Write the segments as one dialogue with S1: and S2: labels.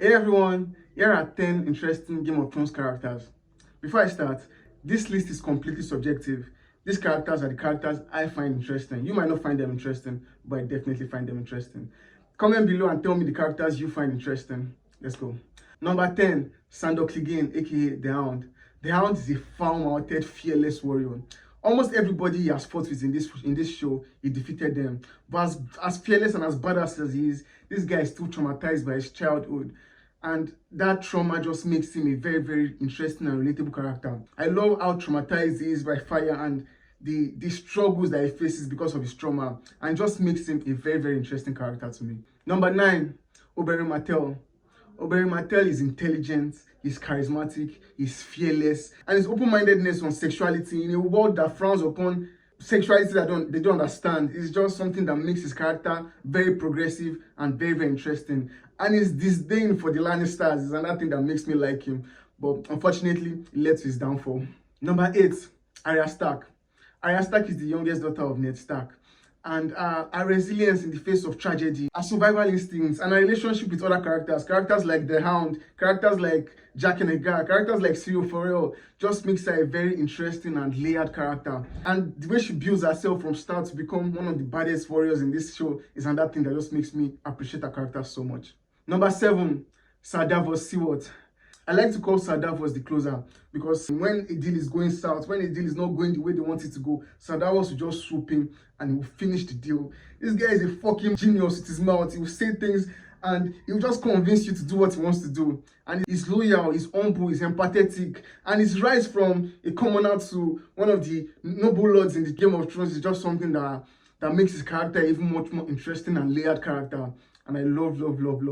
S1: Hey everyone, here are 10 interesting Game of Thrones characters. Before I start, this list is completely subjective. These characters are the characters I find interesting. You might not find them interesting, but I definitely find them interesting. Comment below and tell me the characters you find interesting. Let's go. Number 10, Sandor Clegane, aka The Hound. The Hound is a foul-mouthed, fearless warrior. Almost everybody he has fought with in this show, he defeated them. But as fearless and as badass as he is, this guy is still traumatized by his childhood. And that trauma just makes him a very, very interesting and relatable character. I love how traumatized he is by fire and the struggles that he faces because of his trauma, and just makes him a very, very interesting character to me. Number 9, Oberyn Martell. Oberyn Martell is intelligent, he's charismatic, he's fearless, and his open-mindedness on sexuality in a world that frowns upon sexuality that they don't understand is just something that makes his character very progressive and very, very interesting. And his disdain for the Lannisters is another thing that makes me like him, but unfortunately it led to his downfall. Number 8, Arya Stark. Arya Stark is the youngest daughter of Ned Stark, and her resilience in the face of tragedy, her survival instincts, and her relationship with other characters like the Hound, characters like Jaqen H'ghar, characters like Syrio Forel, just makes her a very interesting and layered character. And the way she builds herself from start to become one of the baddest warriors in this show is another thing that just makes me appreciate her character so much. Number 7, Ser Davos Seaworth. I like to call Ser Davos the closer, because when a deal is going south, when a deal is not going the way they want it to go, Ser Davos will just swoop in and he will finish the deal. This guy is a fucking genius with his mouth. He will say things and he will just convince you to do what he wants to do. And he's loyal, he's humble, he's empathetic, and his rise from a commoner to one of the noble lords in the Game of Thrones is just something that makes his character even much more interesting and layered character. And I love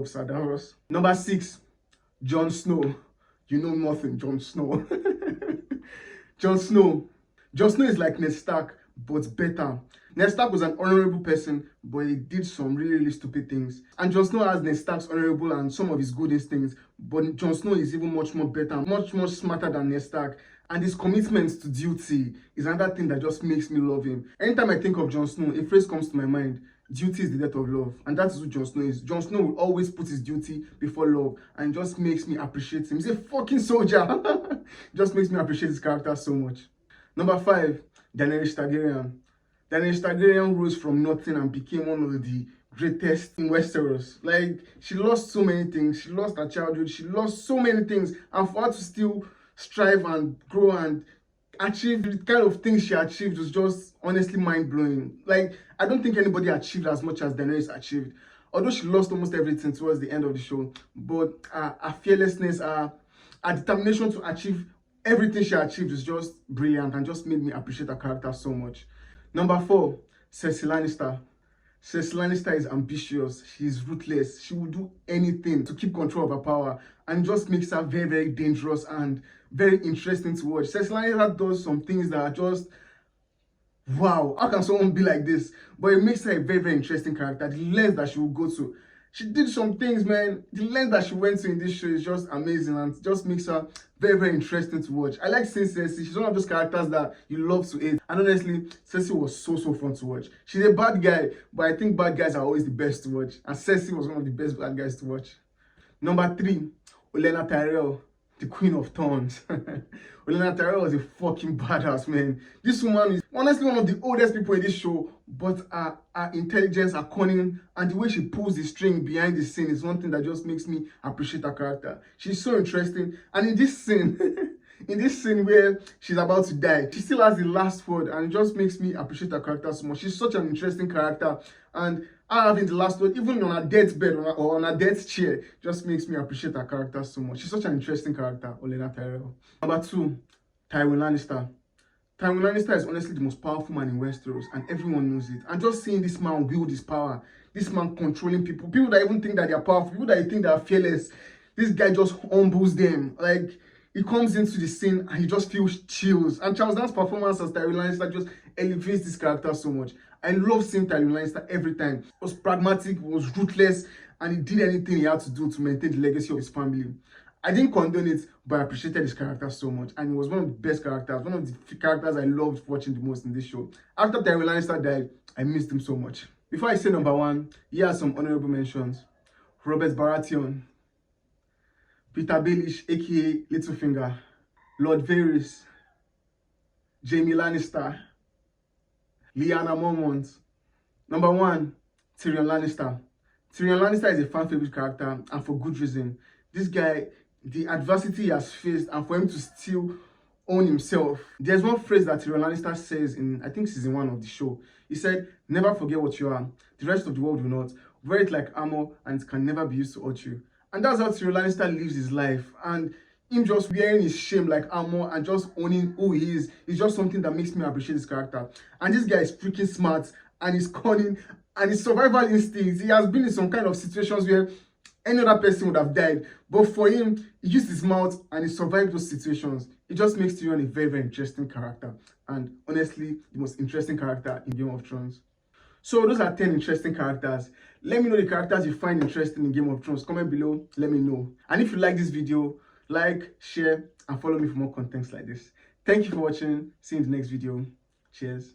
S1: Ser Davos. Number 6, Jon Snow. You know nothing, Jon Snow. Jon Snow. Jon Snow is like Ned Stark, but better. Ned Stark was an honorable person, but he did some really, really stupid things. And Jon Snow has Ned Stark's honorable and some of his good instincts, but Jon Snow is even much more better, much more smarter than Ned Stark. And his commitment to duty is another thing that just makes me love him. Anytime I think of Jon Snow, a phrase comes to my mind: duty is the death of love. And that is who Jon Snow is. Jon Snow will always put his duty before love, and just makes me appreciate him. He's a fucking soldier. Just makes me appreciate his character so much. Number 5, Daenerys Targaryen. Daenerys Targaryen rose from nothing and became one of the greatest in Westeros. Like, she lost so many things. She lost her childhood. She lost so many things. And for her to still strive and grow and achieve the kind of things she achieved was just honestly mind-blowing. Like, I don't think anybody achieved as much as Daenerys achieved. Although she lost almost everything towards the end of the show, but her fearlessness, her determination to achieve everything she achieved is just brilliant and just made me appreciate her character so much. Number 4, Cersei Lannister. Cersei Lannister is ambitious, she is ruthless, she will do anything to keep control of her power, and just makes her very, very dangerous and very interesting to watch. Cersei Lannister does some things that are just, wow, how can someone be like this? But it makes her a very, very interesting character. The length that she will go to. She did some things, man. The length that she went to in this show is just amazing and just makes her very, very interesting to watch. I like seeing Cersei. She's one of those characters that you love to hate. And honestly, Cersei was so fun to watch. She's a bad guy, but I think bad guys are always the best to watch. And Cersei was one of the best bad guys to watch. Number 3, Olenna Tyrell, the Queen of Thorns. Olenna Tyrell was a fucking badass, man. This woman is honestly one of the oldest people in this show, but her intelligence, her cunning, and the way she pulls the string behind the scene is one thing that just makes me appreciate her character. She's so interesting. And in this scene, where she's about to die, she still has the last word, and it just makes me appreciate her character so much. She's such an interesting character, and her having the last word, even on her deathbed or on her death chair, just makes me appreciate her character so much. She's such an interesting character, Olenna Tyrell. Number 2, Tywin Lannister. Tywin Lannister is honestly the most powerful man in Westeros, and everyone knows it. And just seeing this man wield his power, this man controlling people that even think that they are powerful, people that you think they are fearless, this guy just humbles them. Like, he comes into the scene and he just feels chills. And Charles Dance's performance as Tywin Lannister just elevates this character so much. I love seeing Tywin Lannister every time. He was pragmatic, he was ruthless, and he did anything he had to do to maintain the legacy of his family. I didn't condone it, but I appreciated his character so much. And he was one of the best characters, one of the characters I loved watching the most in this show. After Tywin Lannister died, I missed him so much. Before I say number 1, here are some honorable mentions. Robert Baratheon. Peter Baelish, aka Littlefinger, Lord Varys, Jaime Lannister, Lyanna Mormont. Number 1, Tyrion Lannister. Tyrion Lannister is a fan favorite character, and for good reason. This guy, the adversity he has faced, and for him to still own himself. There's one phrase that Tyrion Lannister says in, I think, season 1 of the show. He said, "Never forget what you are. The rest of the world will not. Wear it like armor, and it can never be used to hurt you." And that's how Tyrion Lannister lives his life. And him just wearing his shame like armor and just owning who he is just something that makes me appreciate this character. And this guy is freaking smart, and he's cunning, and his survival instincts. He has been in some kind of situations where any other person would have died, but for him, he used his mouth and he survived those situations. It just makes Tyrion a very, very interesting character, and honestly, the most interesting character in Game of Thrones. So those are 10 interesting characters. Let me know the characters you find interesting in Game of Thrones. Comment below, let me know. And if you like this video, like, share, and follow me for more contents like this. Thank you for watching. See you in the next video. Cheers.